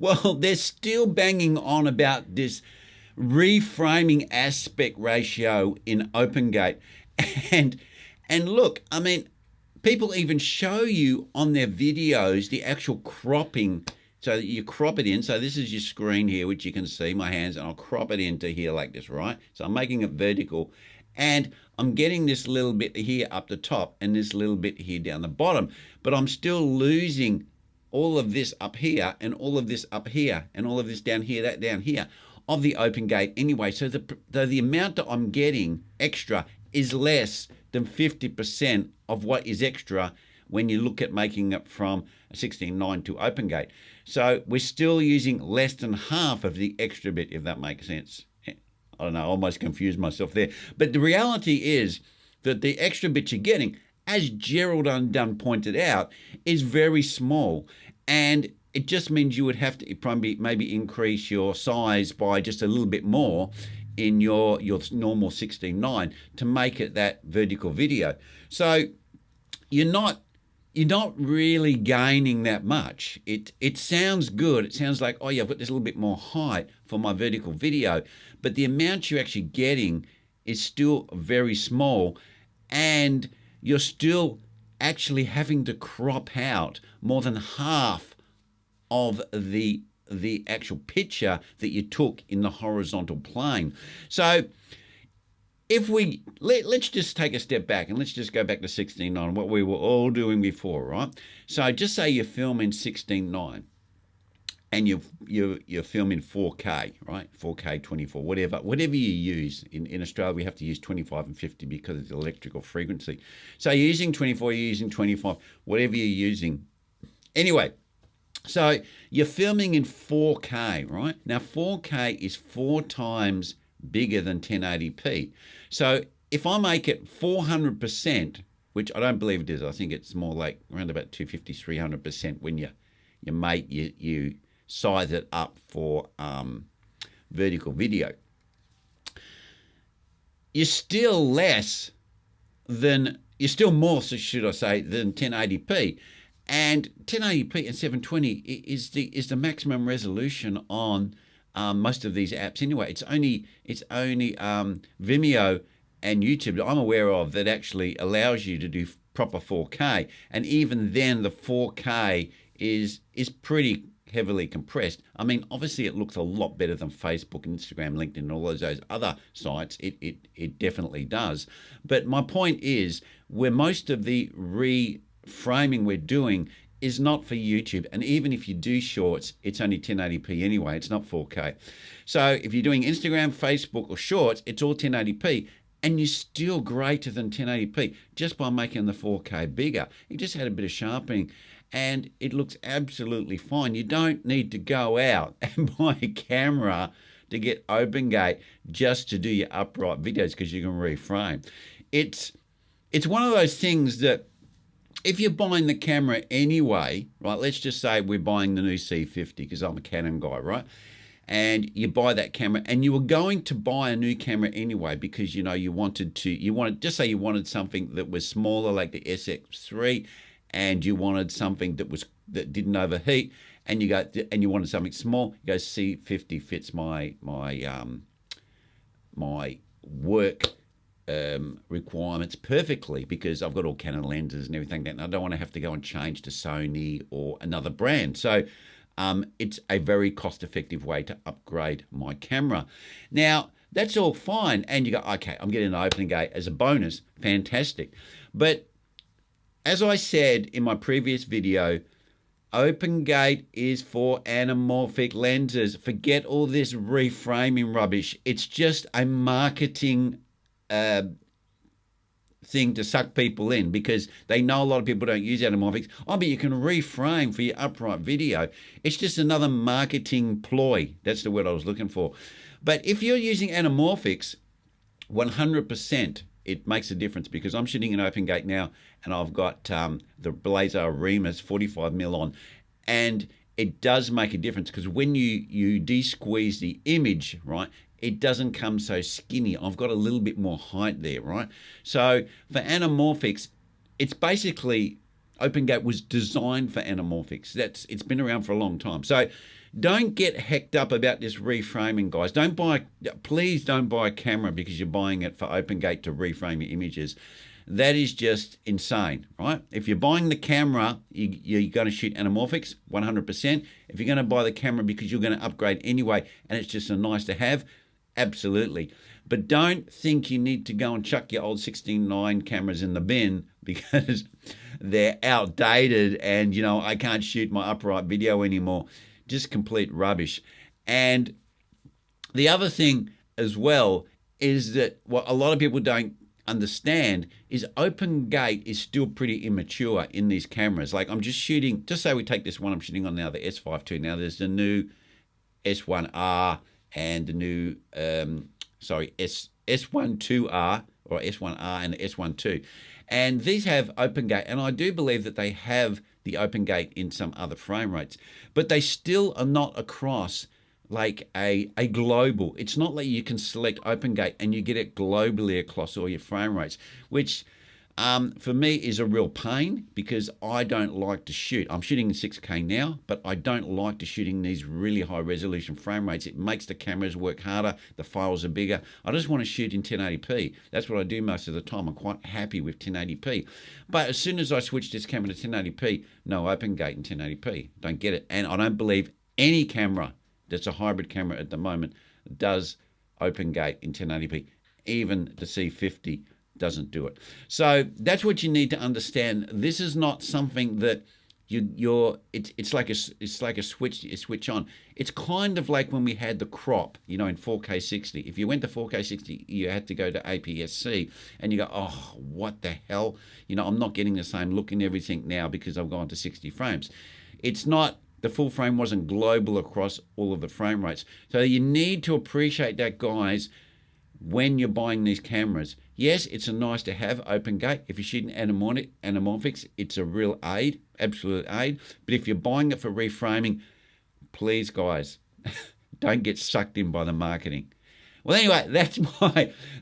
Well, they're still banging on about this reframing aspect ratio in Opengate. And and look, I mean, people even show you on their videos the actual cropping. So you crop it in. So this is your screen here, which you can see my hands, and I'll crop it into here like this, right? So I'm making it vertical, and I'm getting this little bit here up the top and this little bit here down the bottom, but I'm still losing all of this up here and all of this up here and all of this down here, that down here of the Opengate anyway. So the amount that I'm getting extra is less than 50% of what is extra when you look at making it from a 16:9 to Opengate. So we're still using less than half of the extra bit, if that makes sense. I don't know, I almost confused myself there. But the reality is that the extra bit you're getting, as Gerald Undone pointed out, is very small. And it just means you would have to probably maybe increase your size by just a little bit more in your normal 16:9 to make it that vertical video. So you're not really gaining that much. It sounds good. It sounds like, oh yeah, I've got this little bit more height for my vertical video, but the amount you're actually getting is still very small, and you're still actually having to crop out more than half of the actual picture that you took in the horizontal plane. So if let's just take a step back and let's just go back to 16:9, what we were all doing before, right? So just say you film in 16:9 and you film in 4K, right? 4K, 24, whatever you use. In Australia, we have to use 25 and 50 because of the electrical frequency. So you're using 24, you're using 25, whatever you're using. Anyway, so you're filming in 4K, right? Now 4K is 4 times bigger than 1080p. So if I make it 400%, which I don't believe it is, I think it's more like around about 250, 300% when you size it up for vertical video. You're still more, so should I say, than 1080p. And 1080p and 720 is the maximum resolution on most of these apps anyway. It's only Vimeo and YouTube that I'm aware of that actually allows you to do proper 4K, and even then the 4K is pretty heavily compressed. I mean, obviously it looks a lot better than Facebook, Instagram, LinkedIn, and all those other sites. It definitely does. But my point is, where most of the reframing we're doing is not for YouTube, and even if you do shorts, it's only 1080p anyway. It's not 4K. So if you're doing Instagram, Facebook, or shorts, it's all 1080p, and you're still greater than 1080p just by making the 4K bigger. You just had a bit of sharpening, and it looks absolutely fine. You don't need to go out and buy a camera to get Opengate just to do your upright videos because you can reframe. It's one of those things that if you're buying the camera anyway, right, let's just say we're buying the new C50 because I'm a Canon guy, right? And you buy that camera and you were going to buy a new camera anyway because, you wanted just say you wanted something that was smaller like the SX3, and you wanted something that didn't overheat, and you wanted something small. You go, C50 fits my work requirements perfectly because I've got all Canon lenses and everything, and I don't want to have to go and change to Sony or another brand. So it's a very cost-effective way to upgrade my camera. Now, that's all fine, and you go, okay, I'm getting an Opengate as a bonus, fantastic. But as I said in my previous video, Opengate is for anamorphic lenses. Forget all this reframing rubbish. It's just a marketing thing to suck people in because they know a lot of people don't use anamorphics. Oh, but you can reframe for your upright video. It's just another marketing ploy. That's the word I was looking for. But if you're using anamorphics, 100% it makes a difference because I'm shooting an Opengate now and I've got the Blazer Remus 45mm on, and it does make a difference because when you de-squeeze the image, right, it doesn't come so skinny. I've got a little bit more height there, right? So for anamorphics, it's basically, Opengate was designed for anamorphics. It's been around for a long time. So don't get hecked up about this reframing, guys. Please don't buy a camera because you're buying it for Opengate to reframe your images. That is just insane, right? If you're buying the camera, you're going to shoot anamorphics, 100%. If you're going to buy the camera because you're going to upgrade anyway, and it's just a nice to have, absolutely. But don't think you need to go and chuck your old 16:9 cameras in the bin because they're outdated and, I can't shoot my upright video anymore. Just complete rubbish. And the other thing as well is that what a lot of people don't understand is Opengate is still pretty immature in these cameras. Like I'm just shooting, just say we take this one I'm shooting on now, the S5 II. Now there's the new S1R and the new, S12R or S1R and the S12. And these have Opengate, and I do believe that they have the Opengate in some other frame rates, but they still are not across like a global. It's not like you can select Opengate and you get it globally across all your frame rates, which for me is a real pain because I don't like to shoot. I'm shooting in 6K now, but I don't like to shooting these really high resolution frame rates. It makes the cameras work harder. The files are bigger. I just want to shoot in 1080p. That's what I do most of the time. I'm quite happy with 1080p. But as soon as I switch this camera to 1080p, no Opengate in 1080p. Don't get it. And I don't believe any camera that's a hybrid camera at the moment does Opengate in 1080p. Even the C50 doesn't do it. So that's what you need to understand. This is not something that it's like a switch you switch on. It's kind of like when we had the crop, in 4K 60. If you went to 4K 60, you had to go to APS-C and you go, oh, what the hell? I'm not getting the same look and everything now because I've gone to 60 frames. It's not, the full frame wasn't global across all of the frame rates. So you need to appreciate that, guys, when you're buying these cameras. Yes, it's a nice to have Opengate. If you're shooting anamorphics, it's a real aid, absolute aid. But if you're buying it for reframing, please, guys, don't get sucked in by the marketing. Well, anyway,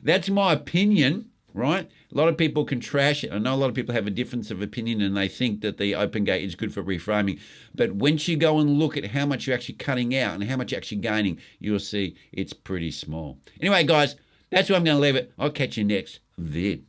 that's my opinion, right? A lot of people can trash it. I know a lot of people have a difference of opinion and they think that the Opengate is good for reframing. But once you go and look at how much you're actually cutting out and how much you're actually gaining, you'll see it's pretty small. Anyway, guys, that's where I'm going to leave it. I'll catch you next vid.